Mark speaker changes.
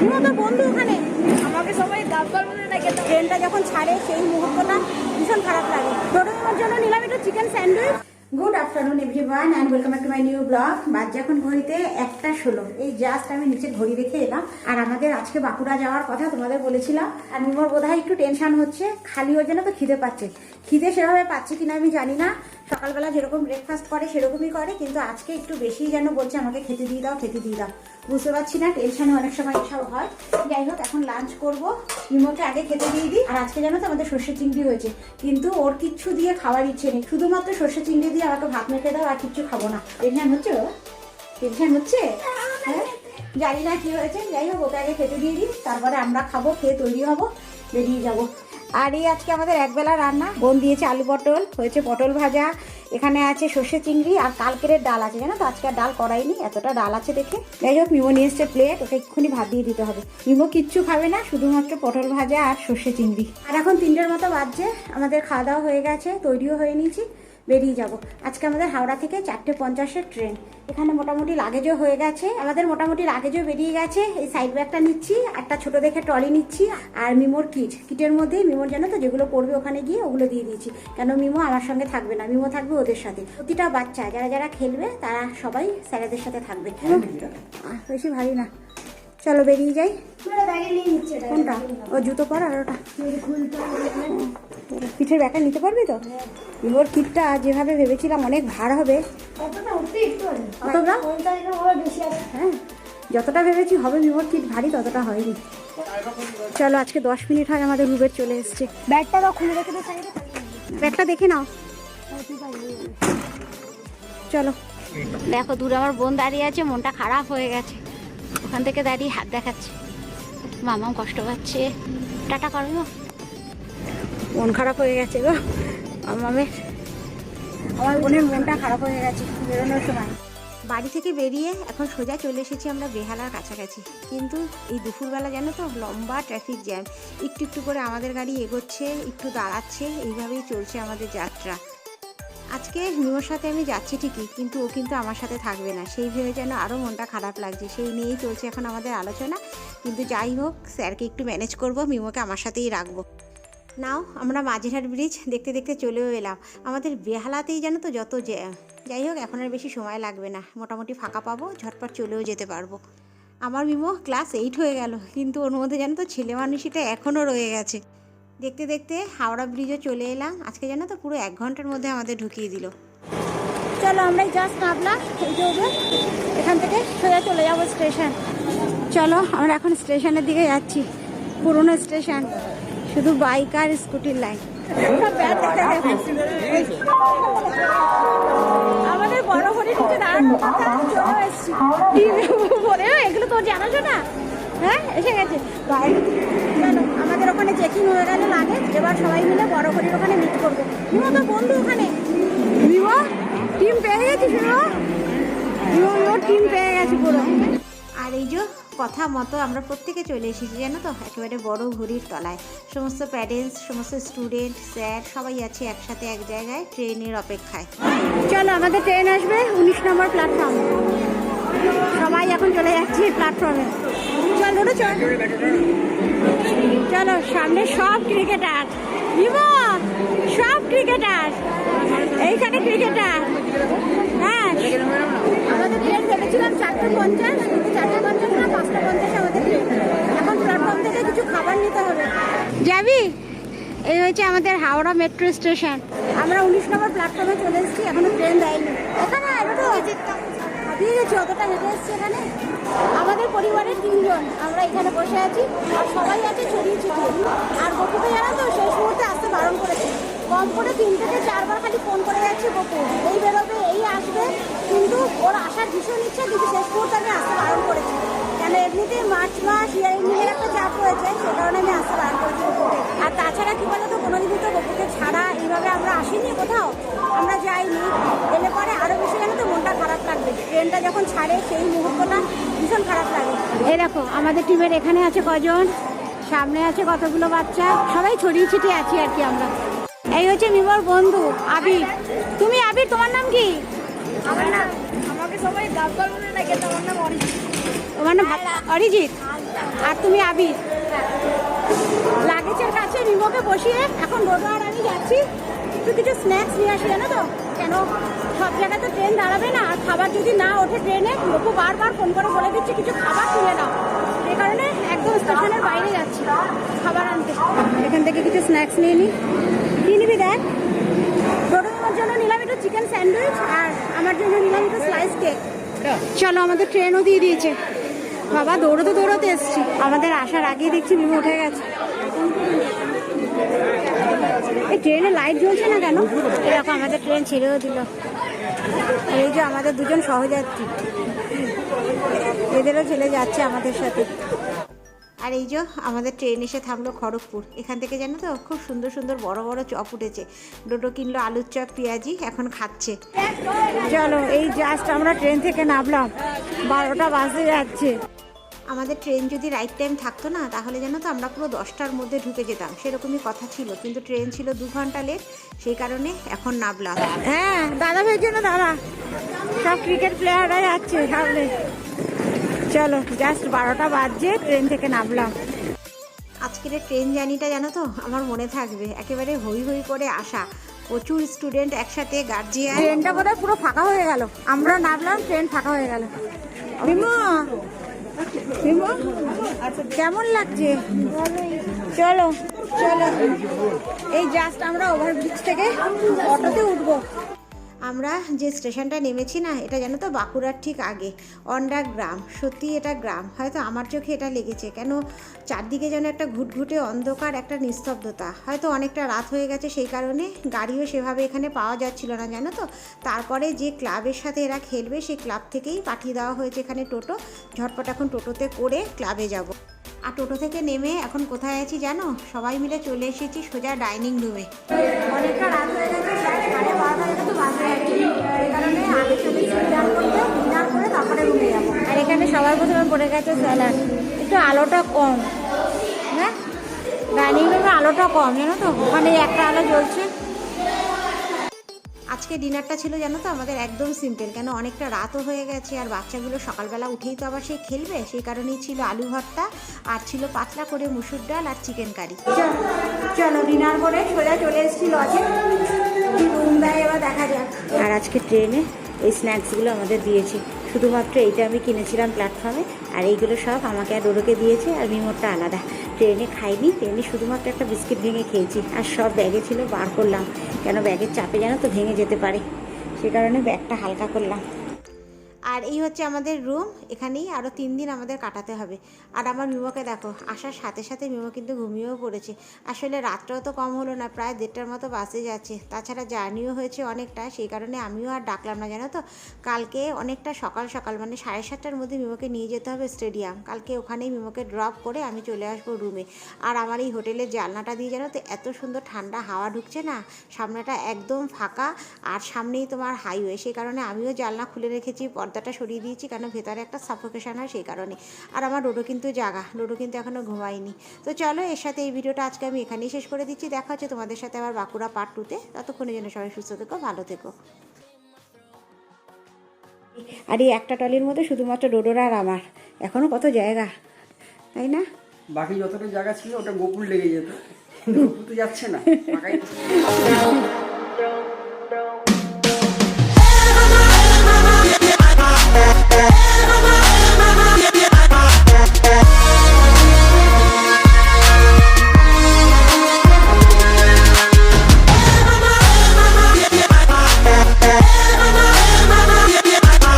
Speaker 1: তুমিও তো বন্ধু ওখানে, আমাকে সবাই গাবগাল বলে ডাকে। ট্রেনটা যখন ছাড়ে সেই মুহূর্তটা ভীষণ খারাপ লাগে। ছোটোর জন্য নিলাম একটু chicken sandwich. Good afternoon everyone and welcome back to my new blog. বাজে এখন ঘড়িতে 1:16। এই জাস্ট আমি নিচে ঘড়ি রেখে এলাম। আর আমাদের আজকে বাঁকুড়া যাওয়ার কথা তোমাদের বলেছিলাম। আর মিমোর বোধহয় একটু টেনশন হচ্ছে, খালি ওর জন্য তো খিদে পাচ্ছে। খিদে সেভাবে পাচ্ছে কিনা আমি জানি না। সকালবেলা যেরকম ব্রেকফাস্ট করে সেরকমই করে, কিন্তু আজকে একটু বেশি যেন বলছে আমাকে খেতে দিয়ে দাও, খেতে দিয়ে দাও। বুঝতে পারছি না, টেনশনে অনেক সময় এসব হয়। যাই হোক, এখন লাঞ্চ করবো। মিমোকে আগে খেতে দিয়ে দিই। আর আজকে জানো তো আমাদের সর্ষে চিংড়ি হয়েছে, কিন্তু ওর কিচ্ছু দিয়ে খাওয়ার ইচ্ছে নেই। শুধুমাত্র সর্ষে চিংড়ি দিয়ে আমাকে ভাত মেখে দাও, আর কিচ্ছু খাবো না। টেনশন হচ্ছে ও? টেনশন হচ্ছে? হ্যাঁ, জানি না কি হয়েছে। যাই হোক, ওকে আগে খেতে দিয়ে দিই, তারপরে আমরা খাবো, খেয়ে তৈরি হবো, বেরিয়ে যাবো। আর এই আজকে আমাদের একবেলা রান্না। বোন দিয়েছে আলু পটল, হয়েছে পটল ভাজা, এখানে আছে সর্ষে চিংড়ি, আর কালকের ডাল আছে। জানো তো আজকে আর ডাল করাইনি, এতটা ডাল আছে দেখে। যাই হোক, মিমো নিয়ে এসছে প্লেট, ওকে এক্ষুনি ভাত দিয়ে দিতে হবে। মিমো কিচ্ছু খাবে না, শুধুমাত্র পটল ভাজা আর সর্ষে চিংড়ি। আর এখন 3টের মতো বাজছে, আমাদের খাওয়া দাওয়া হয়ে গেছে, তৈরিও হয়ে নিয়েছি, বেরিয়ে যাব। আজকে আমাদের হাওড়া থেকে 4:50-এর ট্রেন। এখানে মোটামুটি লাগেজও হয়ে গেছে, আমাদের মোটামুটি লাগেজও বেরিয়ে গেছে। এই সাইড ব্যাগটা নিচ্ছি, একটা ছোট দেখে ট্রলি নিচ্ছি, আর মিমোর কিটের মধ্যে মিমোর জানো তো যেগুলো পড়বে ওখানে গিয়ে ওগুলো দিয়ে দিয়েছি। কেন মিমো আমার সঙ্গে থাকবে না, মিমো থাকবে ওদের সাথে। প্রতিটা বাচ্চা যারা যারা খেলবে তারা সবাই স্যারেদের সাথে থাকবে। বেশি ভারী না, চলো বেরিয়ে যাই। কোনটা? ও জুতো পর, আর ওটা পিঠের ব্যাগটা নিতে পারবি তো? ওর কিটটা যেভাবে ভেবেছিলাম অনেক ভার হবে, হ্যাঁ যতটা ভেবেছি হবে মিমোর কিট ভারী, ততটা হয়নি। চলো, আজকে 10 মিনিট হয় আমাদের উবের চলে এসছে। ব্যাগটা খুলে রেখে দে সাইডে, ব্যাগটা দেখে নাও। চলো, দেখো দূরে আমার বোন দাঁড়িয়ে আছে, মনটা খারাপ হয়ে গেছে। ওখান থেকে দাঁড়িয়ে হাত দেখাচ্ছে, মামাও কষ্ট পাচ্ছে। টাটা করো, মন খারাপ হয়ে গেছে গো মামের। আমার বোনের মনটা খারাপ হয়ে গেছে বেরোনোর সময়। বাড়ি থেকে বেরিয়ে এখন সোজা চলে এসেছি আমরা বেহালার কাছাকাছি। কিন্তু এই দুপুরবেলা জানো তো লম্বা ট্রাফিক জ্যাম, একটু একটু করে আমাদের গাড়ি এগোচ্ছে, একটু দাঁড়াচ্ছে, এইভাবেই চলছে আমাদের যাত্রা। আজকে মিমোর সাথে আমি যাচ্ছি ঠিকই, কিন্তু ও কিন্তু আমার সাথে থাকবে না, সেই ভেবে যেন আরও মনটা খারাপ লাগছে। সেই নিয়েই চলছে এখন আমাদের আলোচনা। কিন্তু যাই হোক, স্যারকে একটু ম্যানেজ করব, মিমোকে আমার সাথেই রাখবো। নাও, আমরা মাঝিরহাট ব্রিজ দেখতে দেখতে চলেও এলাম। আমাদের বেহালাতেই জানো তো যত জ্যাম। যাই হোক, এখন আর বেশি সময় লাগবে না, মোটামুটি ফাঁকা পাবো, ঝটপট চলেও যেতে পারবো। আমার মিমো ক্লাস 8 হয়ে গেল, কিন্তু ওর মধ্যে জানো তো ছেলে মানুষটা এখনও রয়ে গেছে। দেখতে দেখতে হাওড়া ব্রিজও চলে এলাম। আজকে জানো তো পুরো 1 ঘন্টার মধ্যে আমাদের ঢুকিয়ে দিল। চলো, আমরা জাস্ট নামলাম, এখান থেকে সোজা চলে যাবো স্টেশন। চলো, আমরা এখন স্টেশনের দিকে যাচ্ছি, পুরোনো স্টেশন, শুধু বাইক আর স্কুটির লাইন। আমাদের বড় ঘড়ি নিচে দাঁড়ানো চলে এসেছি বলে, এগুলো তো জানাছো না? হ্যাঁ, এসে গেছে। চলো, আমাদের ওখানে চেকিং হয়ে গেল লাগেজ, এবার সবাই মিলে বড় ঘড়ির ওখানে মিট করবো। মিমো তো বন্ধু ওখানে, মিমো টিম পেয়ে গেছি, মিমো টিম পেয়ে গেছি পুরো। আর এই যে কথা মতো আমরা প্রত্যেকে চলে এসেছি জানো তো, একেবারে বড় ঘড়ির তলায়। সমস্ত প্যারেন্টস, সমস্ত স্টুডেন্ট, স্যার সবাই আছে একসাথে এক জায়গায় ট্রেনের অপেক্ষায়। চলো, আমাদের ট্রেন আসবে 19 নম্বর প্ল্যাটফর্ম। সবাই এখন চলে যাচ্ছে প্ল্যাটফর্মে। চলো চলো, সামনে সব ক্রিকেটার, সব ক্রিকেটার, এইখানে ক্রিকেটার। হ্যাঁ, আমাদের ট্রেন ভেবেছিলাম 4:50, কিন্তু 4:50 না 5:50 আমাদের ট্রেন। এখন প্ল্যাটফর্ম থেকে কিছু খাবার নিতে হবে। যাবি? এই হয়েছে আমাদের হাওড়া মেট্রো স্টেশন। আমরা 19 নম্বর প্ল্যাটফর্মে চলে এসেছি, এখনো ট্রেন দেয়নি। এখানে দিয়ে গেছি, অতটা হেঁটে এসেছি এখানে। আমাদের পরিবারের 3 জন আমরা এখানে বসে আছি, আর সবাই আছে ছড়িয়ে ছিটিয়ে। আর গপুকে জানো তো শেষ মুহূর্তে আসতে বারণ করেছে, কম করে 3 থেকে 4 বার খালি ফোন করে যাচ্ছি গপু, এই বেরোবে, এই আসবে, কিন্তু ওর আসার ভীষণ ইচ্ছা, কিন্তু শেষ মুহূর্তে আমি আসতে বারণ করেছি। কেন এমনিতেই মার্চ মাস ইয়ারিংয়ের একটা চাপ রয়েছে, সে কারণে আমি আসতে বারণ করেছি গপুকে। আর তাছাড়া কি বলতো, কোনোদিনই তো গপুকে ছাড়া এইভাবে আমরা আসিনি কোথাও, আমরা যাইনি। এলে পরে আরও বেশি জানো তো মনটা খারাপ লাগবে। ট্রেনটা যখন ছাড়ে সেই মুহূর্তটা ভীষণ খারাপ লাগে। এই দেখো, আমাদের টিমের এখানে আছে কজন, সামনে আছে কতগুলো বাচ্চা, সবাই ছড়িয়ে ছিটিয়ে আছি আর কি আমরা। এই হচ্ছে মিমোর বন্ধু আবির। তুমি আবির, তোমার নাম কি? আমাকে সবাই গাবগাল বলে ডাকে, তোমার নাম অরিজিৎ। তোমার নাম অরিজিৎ? আর তুমি আবির। লাগেজের কাছে রিমোকে বসিয়ে এখন ডোডো আর আমি যাচ্ছি একটু কিছু স্ন্যাক্স নিয়ে আসি, জানো তো, কেন সব জায়গায় তো ট্রেন দাঁড়াবে না, আর খাবার যদি না ওঠে ট্রেনে, লোকও বারবার ফোন করে বলে দিচ্ছে কিছু খাবার তুলে নাও। এই কারণে একদম স্টেশনের বাইরে যাচ্ছি খাবার আনতে। এখান থেকে কিছু স্ন্যাক্স নিয়ে নিই। কি নিবি দেখ? ডোডোর জন্য নিলাম একটু চিকেন স্যান্ডউইচ, আর আমার জন্য নিলাম একটু স্লাইস কেক। চলো, আমাদের ট্রেনও দিয়ে দিয়েছে। বাবা দৌড়তে দৌড়তে এসছি, আমাদের আসার আগেই দেখছি বিমু উঠে গেছে। এই ট্রেনে লাইট জ্বলছে না কেন? এরকম আমাদের ট্রেন ছেড়েও দিল। আর এই যে আমাদের দুজন সহযাত্রী, এদেরও ছেলে যাচ্ছে আমাদের সাথে। আর এই যে আমাদের ট্রেন এসে থামলো খড়গপুর। এখান থেকে জানো তো খুব সুন্দর সুন্দর বড় বড় চপ উঠেছে। ডোডো কিনলো আলুর চপ পেঁয়াজি, এখন খাচ্ছে। চলো, এই জাস্ট আমরা ট্রেন থেকে নামলাম, 12টা বাজে যাচ্ছে। আমাদের ট্রেন যদি রাইট টাইম থাকতো না, তাহলে জানো তো আমরা পুরো 10টার মধ্যে ঢুকে যেতাম, সেরকমই কথা ছিল। কিন্তু ট্রেন ছিল 2 ঘন্টা লেট, সেই কারণে এখন নামলাম। হ্যাঁ, দাদা ভাইয়ের জন্য দাদা, সব ক্রিকেট প্লেয়াররা যাচ্ছে সামনে। চলো, জাস্ট 12টা বাজছে, ট্রেন থেকে নামলাম। আজকের ট্রেন জার্নিটা জানো তো আমার মনে থাকবে, একেবারে হই হই করে আসা, প্রচুর স্টুডেন্ট একসাথে, গার্জিয়ান। ট্রেনটা বোধহয় পুরো ফাঁকা হয়ে গেল, আমরা নামলাম ট্রেন ফাঁকা হয়ে গেল। বিমু, বিমু কেমন লাগছে? চলো চলো, এই জাস্ট আমরা ওভারব্রিজ থেকে অটোতে উঠবো। আমরা যে স্টেশনটা নেমেছি না, এটা জানো তো বাঁকুড়ার ঠিক আগে, অন্ডার গ্রাম। সত্যি এটা গ্রাম, হয়তো আমার চোখে এটা লেগেছে, কেন চারদিকে যেন একটা ঘুটঘুটে অন্ধকার, একটা নিস্তব্ধতা। হয়তো অনেকটা রাত হয়ে গেছে, সেই কারণে গাড়িও সেভাবে এখানে পাওয়া যাচ্ছিল না, জানো তো। তারপরে যে ক্লাবের সাথে এরা খেলবে, সেই ক্লাব থেকেই পাঠিয়ে দেওয়া হয়েছে এখানে টোটো। ঝটপট এখন টোটোতে করে ক্লাবে যাব। আর টোটো থেকে নেমে এখন কোথায় আছি জানো? সবাই মিলে চলে এসেছি সোজা ডাইনিং রুমে। অনেকটা রাত হয়ে গেছে, প্রায় 12:30 তো বাজে যাচ্ছে। এই কারণে আগে চলে ডিনার করতে, ডিনার করে তারপরে রুমে যাবো। আর এখানে সবার প্রথমে পড়ে গেছে স্যালাড। একটু আলোটা কম, হ্যাঁ ডাইনিং রুমে আলোটা কম, জানো তো, ওখানে একটা আলো জ্বলছে। আজকে ডিনারটা ছিল জানো তো আমাদের একদম সিম্পল, কেন অনেকটা রাতও হয়ে গেছে, আর বাচ্চাগুলো সকালবেলা উঠেই তো আবার সেই খেলবে, সেই কারণেই ছিল আলু ভর্তা, আর ছিল পাতলা করে মুসুর ডাল আর চিকেন কারি। চলো ডিনার করে সোজা চলে এসেছি লজে, রুম দেয় এবার দেখা যাক। আর আজকে ট্রেনে এই স্ন্যাক্সগুলো আমাদের দিয়েছে, শুধুমাত্র এইটা আমি কিনেছিলাম প্ল্যাটফর্মে, আর এইগুলো সব আমাকে আর ডোডোকে দিয়েছে, আর মিমোরটা আলাদা। ট্রেনে খাইনি, ট্রেনে শুধুমাত্র একটা বিস্কিট ভেঙে খেয়েছি, আর সব ব্যাগে ছিল বার করলাম, কেন ব্যাগের চাপে জানো তো ভেঙে যেতে পারে, সে কারণে ব্যাগটা হালকা করলাম। আর এই হচ্ছে আমাদের রুম, এখানেই আরও 3 দিন আমাদের কাটাতে হবে। আর আমার মিমোকে দেখো, আসার সাথে সাথে মিমো কিন্তু ঘুমিয়েও পড়েছে। আসলে রাতটাও তো কম হলো না, প্রায় 1:30টার মতো বাসে যাচ্ছে, তাছাড়া জার্নিও হয়েছে অনেকটা, সেই কারণে আমিও আর ডাকলাম না, জানো তো। কালকে অনেকটা সকাল সকাল, মানে 7:30টার মধ্যে মিমোকে নিয়ে যেতে হবে স্টেডিয়াম। কালকে ওখানেই মিমোকে ড্রপ করে আমি চলে আসবো রুমে। আর আমার এই হোটেলের জানলাটা দিয়ে জানো তো এত সুন্দর ঠান্ডা হাওয়া ঢুকছে না, সামনেটা একদম ফাঁকা, আর সামনেই তোমার হাইওয়ে, সেই কারণে আমিও জানলা খুলে রেখেছি, পর্দাটা সরিয়ে দিয়েছি, কারণ ভেতরে একটা সাফোকেশন হয়, সেই কারণে। আর আমার ডোডো কিন্তু জাগা, ডোডো কিন্তু এখনও ঘুমায়নি। তো চলো, এর সাথে এই ভিডিওটা আজকে আমি এখানেই শেষ করে দিচ্ছি। দেখা হচ্ছে তোমাদের সাথে আবার বাঁকুড়া পার্ট 2-তে। ততক্ষণের জন্য সবাই সুস্থ থেকো, ভালো থেকো। আর এই একটা টলির মধ্যে শুধুমাত্র ডোডোর আর আমার, এখনও কত জায়গা, তাই না?
Speaker 2: বাকি যতটা জায়গা ছিল ওটা গোকুল লেগে যেত, কিন্তু গোকুল তো যাচ্ছে না।